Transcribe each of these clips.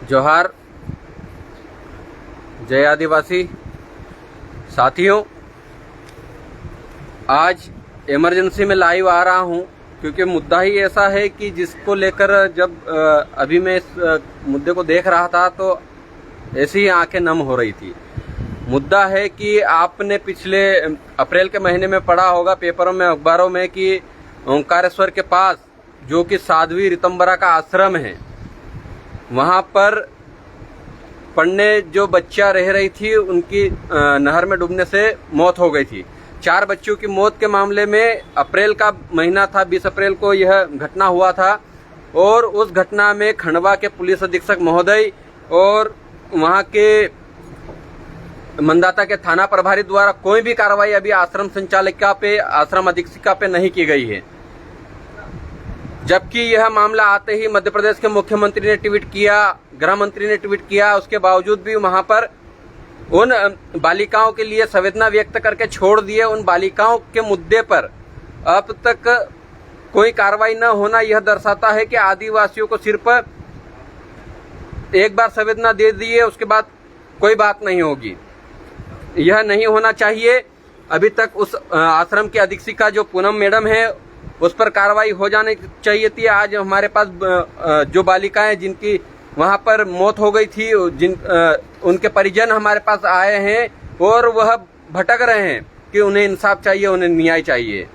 जोहार। जय आदिवासी साथियों, आज इमरजेंसी में लाइव आ रहा हूं क्योंकि मुद्दा ही ऐसा है कि जिसको लेकर जब अभी मैं इस मुद्दे को देख रहा था तो ऐसी ही आंखें नम हो रही थी। मुद्दा है कि आपने पिछले अप्रैल के महीने में पढ़ा होगा पेपरों में, अखबारों में कि ओंकारेश्वर के पास जो कि साध्वी ऋतंबरा का आश्रम है, वहां पर पढ़ने जो बच्चा रह रही थी उनकी नहर में डूबने से मौत हो गई थी। 4 बच्चों की मौत के मामले में अप्रैल का महीना था, 20 अप्रैल को यह घटना हुआ था और उस घटना में खंडवा के पुलिस अधीक्षक महोदय और वहां के मंदाता के थाना प्रभारी द्वारा कोई भी कार्रवाई अभी आश्रम संचालिका पे, आश्रम अधीक्षिका पे नहीं की गई है। जबकि यह मामला आते ही मध्य प्रदेश के मुख्यमंत्री ने ट्वीट किया, गृह मंत्री ने ट्वीट किया, उसके बावजूद भी वहां पर उन बालिकाओं के लिए संवेदना व्यक्त करके छोड़ दिए। उन बालिकाओं के मुद्दे पर अब तक कोई कार्रवाई न होना यह दर्शाता है कि आदिवासियों को सिर्फ एक बार संवेदना दे दिए, उसके बाद कोई बात नहीं होगी। यह नहीं होना चाहिए। अभी तक उस आश्रम की अधीक्षिका जो पूनम मैडम है उस पर कार्रवाई हो जानी चाहिए थी। आज हमारे पास जो बालिकाएं जिनकी वहां पर मौत हो गई थी, उनके परिजन हमारे पास आए हैं और वह भटक रहे हैं कि उन्हें इंसाफ चाहिए, उन्हें न्याय चाहिए।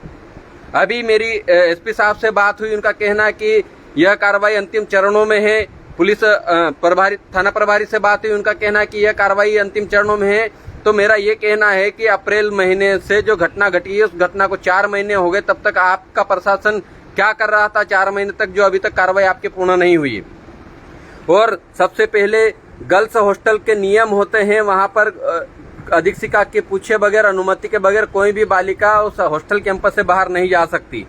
अभी मेरी एसपी साहब से बात हुई, उनका कहना है कि यह कार्रवाई अंतिम चरणों में है। पुलिस प्रभारी, थाना प्रभारी से बात हुई, उनका कहना है कि यह कार्रवाई अंतिम चरणों में है। तो मेरा ये कहना है कि अप्रैल महीने से जो घटना घटी है उस घटना को 4 महीने हो गए, तब तक आपका प्रशासन क्या कर रहा था 4 महीने तक, जो अभी तक कार्रवाई आपकी पूर्ण नहीं हुई। और सबसे पहले गर्ल्स हॉस्टल के नियम होते हैं, वहां पर अधीक्षिका के पूछे बगैर, अनुमति के बगैर कोई भी बालिका उस हॉस्टल कैंपस से बाहर नहीं जा सकती।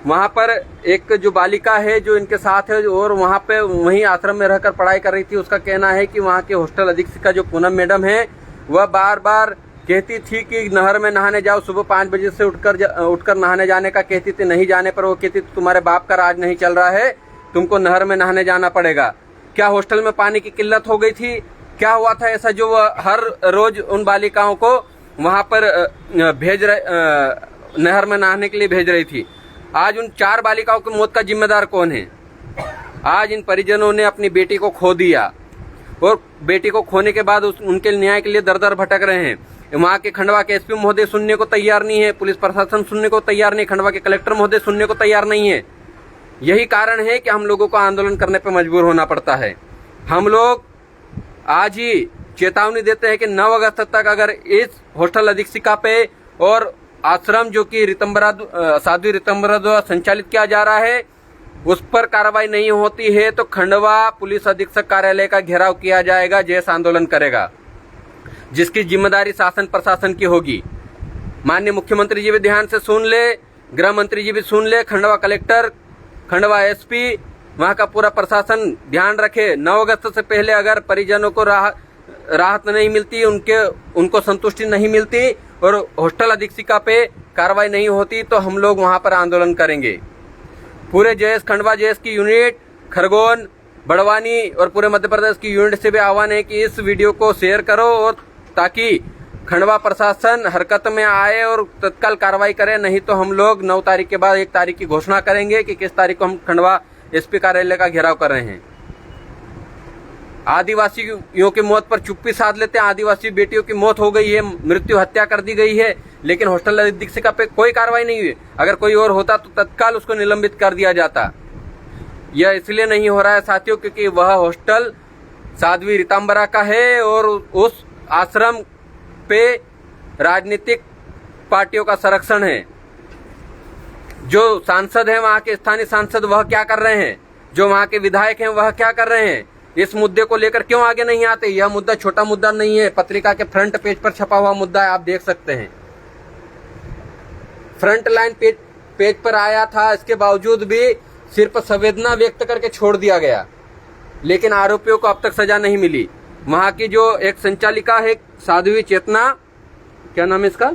वहां पर एक जो बालिका है जो इनके साथ है और वहां पे वहीं आश्रम में रहकर पढ़ाई कर रही थी, उसका कहना है कि वहां के हॉस्टल अधीक्षिका जो पूनम मैडम है वह बार बार कहती थी कि नहर में नहाने जाओ, सुबह 5 बजे से उठकर नहाने जाने का कहती थी। नहीं जाने पर वो कहती थी तुम्हारे बाप का राज नहीं चल रहा है, तुमको नहर में नहाने जाना पड़ेगा। क्या हॉस्टल में पानी की किल्लत हो गई थी? क्या हुआ था ऐसा जो वह हर रोज उन बालिकाओं को वहां पर नहर में नहाने के लिए भेज रही थी? आज उन 4 बालिकाओं की मौत का जिम्मेदार कौन है? आज इन परिजनों ने अपनी बेटी को खो दिया और बेटी को खोने के बाद उनके न्याय के लिए दर दर भटक रहे हैं। वहां के खंडवा के एसपी महोदय सुनने को तैयार नहीं है, पुलिस प्रशासन सुनने को तैयार नहीं, खंडवा के कलेक्टर महोदय सुनने को तैयार नहीं है। यही कारण है कि हम लोगों को आंदोलन करने पर मजबूर होना पड़ता है। हम लोग आज ही चेतावनी देते हैं कि 9 अगस्त तक अगर इस हॉस्टल अधीक्षिका पे और आश्रम जो कि साध्वी ऋतंबरा द्वारा संचालित किया जा रहा है उस पर कार्रवाई नहीं होती है तो खंडवा पुलिस अधीक्षक कार्यालय का घेराव किया जाएगा, जैसा आंदोलन करेगा, जिसकी जिम्मेदारी शासन प्रशासन की होगी। माननीय मुख्यमंत्री जी भी ध्यान से सुन ले, गृह मंत्री जी भी सुन ले, खंडवा कलेक्टर, खंडवा एसपी, वहां का पूरा प्रशासन ध्यान रखे। 9 अगस्त से पहले अगर परिजनों को राहत नहीं मिलती, उनको संतुष्टि नहीं मिलती और हॉस्टल अधीक्षिका पे कार्रवाई नहीं होती तो हम लोग वहां पर आंदोलन करेंगे। पूरे जेएस, खंडवा जेएस की यूनिट, खरगोन, बड़वानी और पूरे मध्य प्रदेश की यूनिट से भी आह्वान है कि इस वीडियो को शेयर करो और ताकि खंडवा प्रशासन हरकत में आए और तत्काल कार्रवाई करे। नहीं तो हम लोग 9 तारीख के बाद 1 तारीख की घोषणा करेंगे कि किस तारीख को हम खंडवा एसपी कार्यालय का घेराव कर रहे हैं। आदिवासियों की मौत पर चुप्पी साध लेते हैं। आदिवासी बेटियों की मौत हो गई है, मृत्यु हत्या कर दी गई है, लेकिन हॉस्टल अधीक्षिका पे कोई कार्रवाई नहीं हुई। अगर कोई और होता तो तत्काल उसको निलंबित कर दिया जाता। यह इसलिए नहीं हो रहा है साथियों क्योंकि वह हॉस्टल साध्वी ऋतंबरा का है और उस आश्रम पे राजनीतिक पार्टियों का संरक्षण है। जो सांसद हैं, वहां के स्थानीय सांसद, वह क्या कर रहे हैं? जो वहां के विधायक हैं वह क्या कर रहे हैं? इस मुद्दे को लेकर क्यों आगे नहीं आते? यह मुद्दा छोटा मुद्दा नहीं है, पत्रिका के फ्रंट पेज पर छपा हुआ मुद्दा है, आप देख सकते हैं। फ्रंट लाइन पेज पर आया था, इसके बावजूद भी सिर्फ संवेदना व्यक्त करके छोड़ दिया गया, लेकिन आरोपियों को अब तक सजा नहीं मिली। वहां की जो एक संचालिका है साध्वी चेतना, क्या नाम है इसका,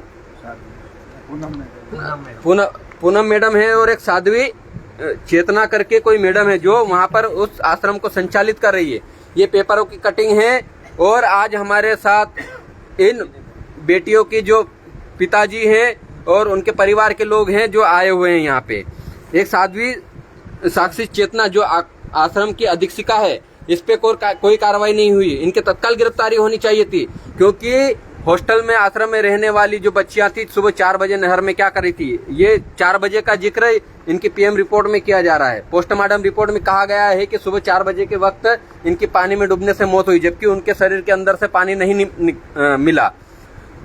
पूनम मैडम है, और एक साध्वी चेतना करके कोई मैडम है जो वहां पर उस आश्रम को संचालित कर रही है। ये पेपरों की कटिंग है। और आज हमारे साथ इन बेटियों के जो पिताजी हैं और उनके परिवार के लोग हैं जो आए हुए हैं यहाँ पे। एक साध्वी साक्षी चेतना जो आश्रम की अधीक्षिका है, इस पे कोई कार्रवाई नहीं हुई। इनके तत्काल गिरफ्तारी होनी चाहिए थी, क्योंकि हॉस्टल में आश्रम में रहने वाली जो बच्चियां थी सुबह 4 बजे नहर में क्या कर रही थी, ये 4 बजे का जिक्र इनकी पीएम रिपोर्ट में किया जा रहा है। पोस्टमार्टम रिपोर्ट में कहा गया है कि सुबह 4 बजे के वक्त इनकी पानी में डूबने से मौत हुई, जबकि उनके शरीर के अंदर से पानी नहीं मिला।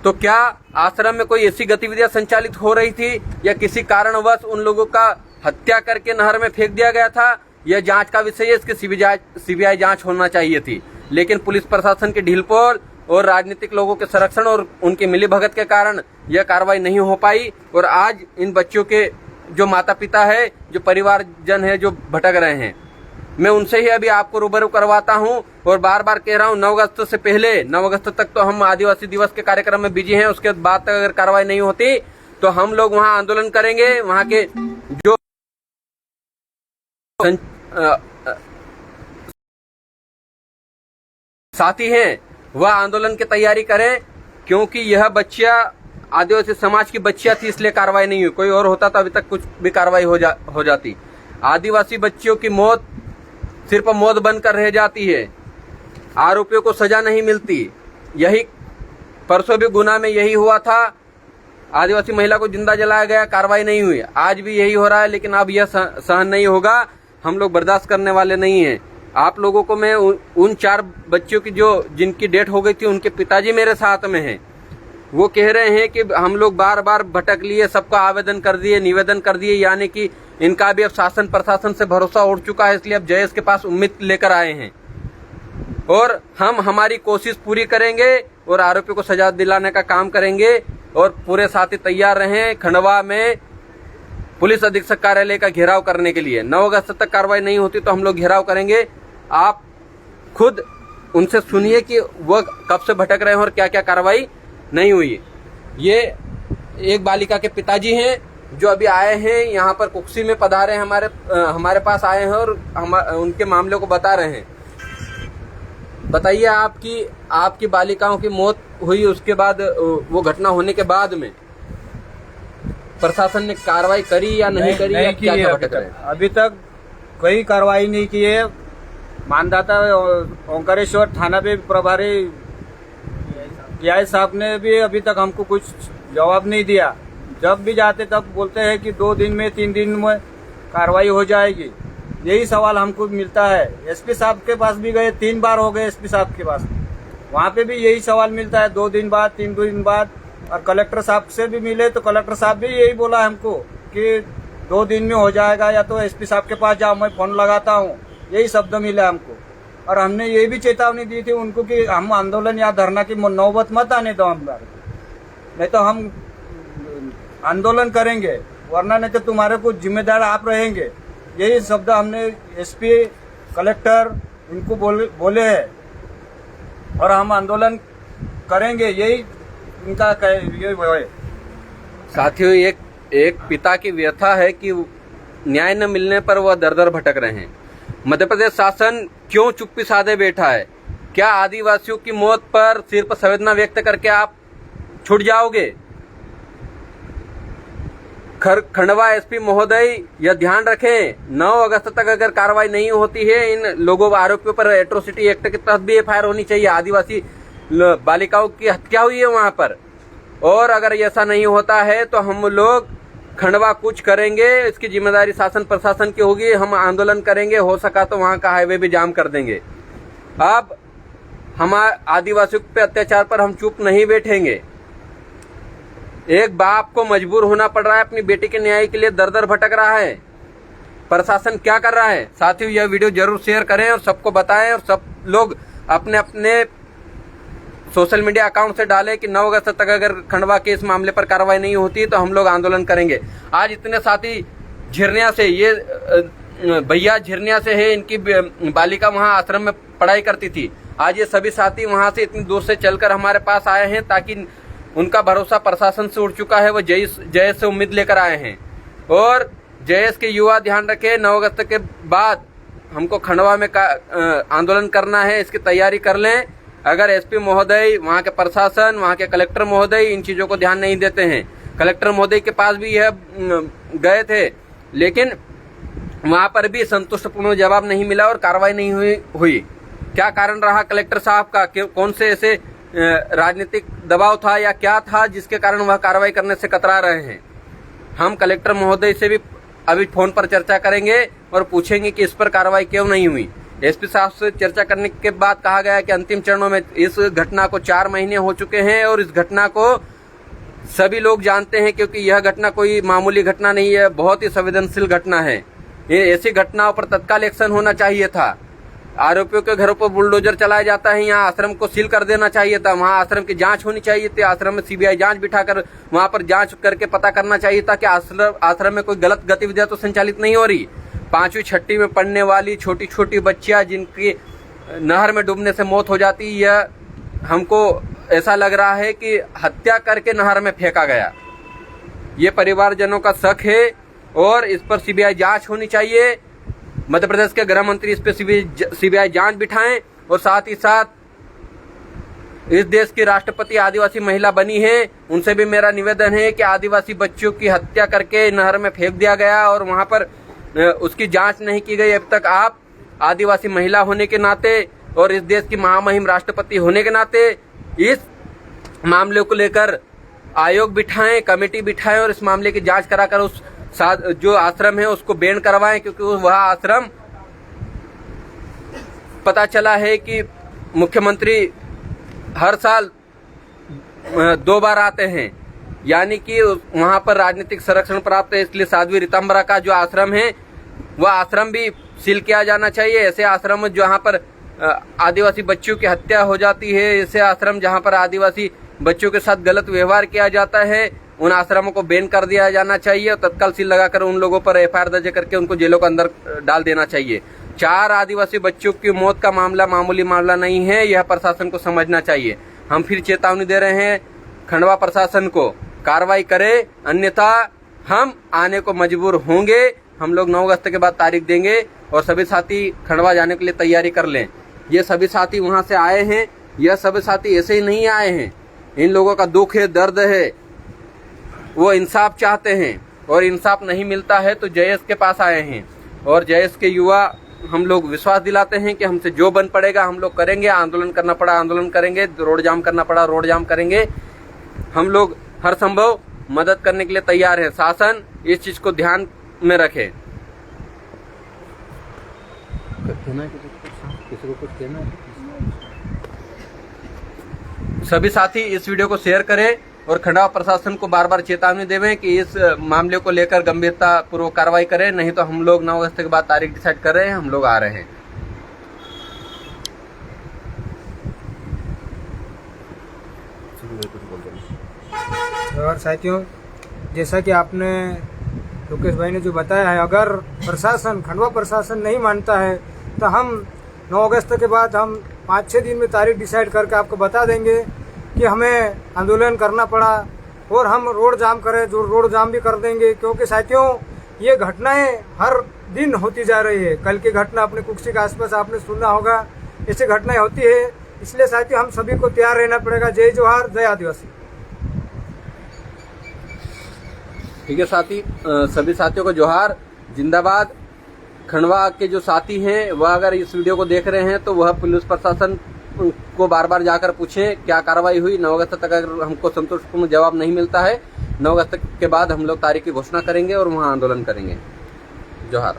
तो क्या आश्रम में कोई ऐसी गतिविधियां संचालित हो रही थी या किसी कारणवश उन लोगों का हत्या करके नहर में फेंक दिया गया था? यह जांच का विषय है, इसकी सीबीआई जांच होना चाहिए थी। लेकिन पुलिस प्रशासन की ढीलपोल और राजनीतिक लोगों के संरक्षण और उनके मिलीभगत के कारण यह कार्रवाई नहीं हो पाई। और आज इन बच्चों के जो माता पिता है, जो परिवारजन है, जो भटक रहे हैं, मैं उनसे ही अभी आपको रूबरू करवाता हूं। और बार बार कह रहा हूं, 9 अगस्त से पहले, 9 अगस्त तक तो हम आदिवासी दिवस के कार्यक्रम में बिजी हैं। उसके बाद तक अगर कार्रवाई नहीं होती तो हम लोग वहां आंदोलन करेंगे। वहां के जो साथी हैं वह आंदोलन की तैयारी करें, क्योंकि यह बच्चियां आदिवासी समाज की बच्चियां थी, इसलिए कार्रवाई नहीं हुई। कोई और होता तो अभी तक कुछ भी कार्रवाई हो जाती। आदिवासी बच्चियों की मौत सिर्फ मौत बनकर रह जाती है, आरोपियों को सजा नहीं मिलती। यही परसों भी गुना में यही हुआ था, आदिवासी महिला को जिंदा जलाया गया, कार्रवाई नहीं हुई। आज भी यही हो रहा है, लेकिन अब यह सहन नहीं होगा। हम लोग बर्दाश्त करने वाले नहीं हैं। आप लोगों को मैं उन 4 बच्चों की जिनकी डेथ हो गई थी, उनके पिताजी मेरे साथ में हैं। वो कह रहे हैं कि हम लोग बार बार भटक लिए, सबका आवेदन कर दिए, निवेदन कर दिए, यानी कि इनका भी अब शासन प्रशासन से भरोसा उठ चुका है, इसलिए अब जयेश के पास उम्मीद लेकर आए हैं। और हम हमारी कोशिश पूरी करेंगे और आरोपियों को सजा दिलाने का काम करेंगे। और पूरे साथी तैयार रहें खंडवा में पुलिस अधीक्षक कार्यालय का घेराव करने के लिए। 9 अगस्त तक कार्रवाई नहीं होती तो हम लोग घेराव करेंगे। आप खुद उनसे सुनिए कि वह कब से भटक रहे हैं और क्या क्या कार्रवाई नहीं हुई। ये एक बालिका के पिताजी हैं जो अभी आए हैं यहाँ पर कुक्सी में पधारे हैं, हमारे पास आए हैं और उनके मामले को बता रहे हैं। बताइए, आपकी बालिकाओं की मौत हुई, उसके बाद वो घटना होने के बाद में प्रशासन ने कार्रवाई करी या नहीं करी? नहीं की है अभी तक कोई कार्रवाई नहीं की है। मानदाता ओंकारेश्वर थाना पे प्रभारी पीआई साहब ने भी अभी तक हमको कुछ जवाब नहीं दिया। जब भी जाते तब बोलते हैं कि 2 दिन में 3 दिन में कार्रवाई हो जाएगी। यही सवाल हमको मिलता है। एसपी साहब के पास भी गए, 3 बार हो गए एसपी साहब के पास, वहाँ पे भी यही सवाल मिलता है, 2 दिन बाद, 3 दिन बाद। और कलेक्टर साहब से भी मिले तो कलेक्टर साहब भी यही बोला हमको कि 2 दिन में हो जाएगा, या तो एसपी साहब के पास जाओ, मैं फोन लगाता हूँ, यही शब्द मिला हमको। और हमने ये भी चेतावनी दी थी उनको कि हम आंदोलन या धरना की नौबत मत आने दो हमारे, नहीं तो हम आंदोलन करेंगे, वरना नहीं तो तुम्हारे को जिम्मेदार आप रहेंगे। यही शब्द हमने एसपी कलेक्टर इनको बोले हैं और हम आंदोलन करेंगे, यही इनका ये। साथियों, एक पिता की व्यथा है कि न्याय न मिलने पर वह दर दर भटक रहे हैं। मध्य प्रदेश शासन क्यों चुप्पी साधे बैठा है? क्या आदिवासियों की मौत पर सिर्फ संवेदना व्यक्त करके आप छूट जाओगे? खंडवा एसपी महोदय यह ध्यान रखें, 9 अगस्त तक अगर कार्रवाई नहीं होती है, इन लोगों आरोपियों पर एट्रोसिटी एक्ट के तहत भी एफआईआर होनी चाहिए। आदिवासी बालिकाओं की हत्या हुई है वहां पर, और अगर ऐसा नहीं होता है तो हम लोग खंडवा कुछ करेंगे। इसकी जिम्मेदारी शासन प्रशासन की होगी। हम आंदोलन करेंगे, हो सका तो वहां का हाईवे भी जाम कर देंगे। अब हमारे आदिवासियों पे अत्याचार पर हम चुप नहीं बैठेंगे। एक बाप को मजबूर होना पड़ रहा है, अपनी बेटी के न्याय के लिए दर दर भटक रहा है। प्रशासन क्या कर रहा है? साथियों, यह वीडियो जरूर शेयर करें और सबको बताएं, और सब लोग अपने अपने सोशल मीडिया अकाउंट से डालें कि 9 अगस्त तक अगर खंडवा के इस मामले पर कार्रवाई नहीं होती तो हम लोग आंदोलन करेंगे। आज इतने साथी झिरनिया से, ये भैया झिरनिया से है, इनकी बालिका वहाँ आश्रम में पढ़ाई करती थी। आज ये सभी साथी वहाँ से इतनी दूर से चलकर हमारे पास आए हैं, ताकि उनका भरोसा प्रशासन से उठ चुका है, वो जयेश से उम्मीद लेकर आए हैं। और जयेश के युवा ध्यान रखें, 9 अगस्त के बाद हमको खंडवा में आंदोलन करना है, इसकी तैयारी कर लें। अगर एसपी महोदय, वहाँ के प्रशासन, वहाँ के कलेक्टर महोदय इन चीज़ों को ध्यान नहीं देते हैं। कलेक्टर महोदय के पास भी यह गए थे, लेकिन वहाँ पर भी संतुष्टपूर्ण जवाब नहीं मिला और कार्रवाई नहीं हुई। क्या कारण रहा कलेक्टर साहब का? कौन से ऐसे राजनीतिक दबाव था या क्या था जिसके कारण वह कार्रवाई करने से कतरा रहे हैं? हम कलेक्टर महोदय से भी अभी फोन पर चर्चा करेंगे और पूछेंगे कि इस पर कार्रवाई क्यों नहीं हुई। एसपी साहब से चर्चा करने के बाद कहा गया कि अंतिम चरणों में इस घटना को 4 महीने हो चुके हैं और इस घटना को सभी लोग जानते हैं, क्योंकि यह घटना कोई मामूली घटना नहीं है, बहुत ही संवेदनशील घटना है। ये ऐसी घटनाओं पर तत्काल एक्शन होना चाहिए था। आरोपियों के घरों पर बुलडोजर चलाया जाता है, यहाँ आश्रम को सील कर देना चाहिए था, वहाँ आश्रम की जांच होनी चाहिए थी, आश्रम में सीबीआई जांच बिठाकर वहाँ पर जांच करके पता करना चाहिए था कि आश्रम में कोई गलत गतिविधियां तो संचालित नहीं हो रही। 5वीं 6वीं में पढ़ने वाली छोटी छोटी बच्चियां जिनकी नहर में डूबने से मौत हो जाती, यह हमको ऐसा लग रहा है कि हत्या करके नहर में फेंका गया। ये परिवारजनों का शक है और इस पर सीबीआई जांच होनी चाहिए। मध्य प्रदेश के गृह मंत्री इस पर सीबीआई जांच बिठाएं और साथ ही साथ इस देश की राष्ट्रपति आदिवासी महिला बनी है, उनसे भी मेरा निवेदन है कि आदिवासी बच्चों की हत्या करके नहर में फेंक दिया गया और वहां पर उसकी जांच नहीं की गई। अब तक आप आदिवासी महिला होने के नाते और इस देश की महामहिम राष्ट्रपति होने के नाते इस मामले को लेकर आयोग बिठाएं, कमेटी बिठाएं और इस मामले की जांच कराकर उस जो आश्रम है उसको बैन करवाएं, क्योंकि वह आश्रम पता चला है कि मुख्यमंत्री हर साल 2 बार आते हैं, यानी कि वहां पर राजनीतिक संरक्षण प्राप्त है। इसलिए साध्वी रीतांबरा का जो आश्रम है वह आश्रम भी सील किया जाना चाहिए। ऐसे आश्रम जहां पर आदिवासी बच्चों की हत्या हो जाती है, ऐसे आश्रम जहां पर आदिवासी बच्चों के साथ गलत व्यवहार किया जाता है, उन आश्रमों को बैन कर दिया जाना चाहिए और तत्काल सील लगाकर उन लोगों पर एफआईआर दर्ज करके उनको जेलों के अंदर डाल देना चाहिए। 4 आदिवासी बच्चों की मौत का मामला मामूली मामला नहीं है, यह प्रशासन को समझना चाहिए। हम फिर चेतावनी दे रहे हैं खंडवा प्रशासन को, कार्रवाई करे, अन्यथा हम आने को मजबूर होंगे। हम लोग 9 अगस्त के बाद तारीख देंगे और सभी साथी खंडवा जाने के लिए तैयारी कर लें। ये सभी साथी वहां से आए हैं, यह सभी साथी ऐसे ही नहीं आए हैं। इन लोगों का दुख है, दर्द है, वो इंसाफ चाहते हैं और इंसाफ नहीं मिलता है तो जयेश के पास आए हैं। और जयेश के युवा हम लोग विश्वास दिलाते हैं कि हमसे जो बन पड़ेगा हम लोग करेंगे। आंदोलन करना पड़ा आंदोलन करेंगे, रोड जाम करना पड़ा रोड जाम करेंगे। हम लोग हर संभव मदद करने के लिए तैयार है। शासन इस चीज को ध्यान में रखे। सभी साथी इस वीडियो को शेयर करें और खंडवा प्रशासन को बार बार चेतावनी देवें कि इस मामले को लेकर गंभीरता पूर्वक कार्रवाई करें, नहीं तो हम लोग 9 अगस्त के बाद तारीख डिसाइड कर रहे हैं, हम लोग आ रहे हैं। और साथियों, जैसा कि आपने लोकेश भाई ने जो बताया है, अगर प्रशासन, खंडवा प्रशासन नहीं मानता है तो हम 9 अगस्त के बाद हम 5-6 दिन में तारीख डिसाइड करके आपको बता देंगे कि हमें आंदोलन करना पड़ा और हम रोड जाम करें, जो रोड जाम भी कर देंगे। क्योंकि साथियों, ये घटनाएं हर दिन होती जा रही है। कल की घटना अपने कुक्सी के आसपास आपने सुना होगा, ऐसी घटनाएं होती है। इसलिए साथियों, हम सभी को तैयार रहना पड़ेगा। जय जोहार, जय आदिवासी। ठीक है साथी, सभी साथियों को जोहार, जिंदाबाद। खंडवा के जो साथी हैं वह अगर इस वीडियो को देख रहे हैं तो वह पुलिस प्रशासन को बार बार जाकर पूछें क्या कार्रवाई हुई। 9 अगस्त तक अगर हमको संतोषपूर्ण जवाब नहीं मिलता है, 9 अगस्त के बाद हम लोग तारीख की घोषणा करेंगे और वहां आंदोलन करेंगे। जोहार।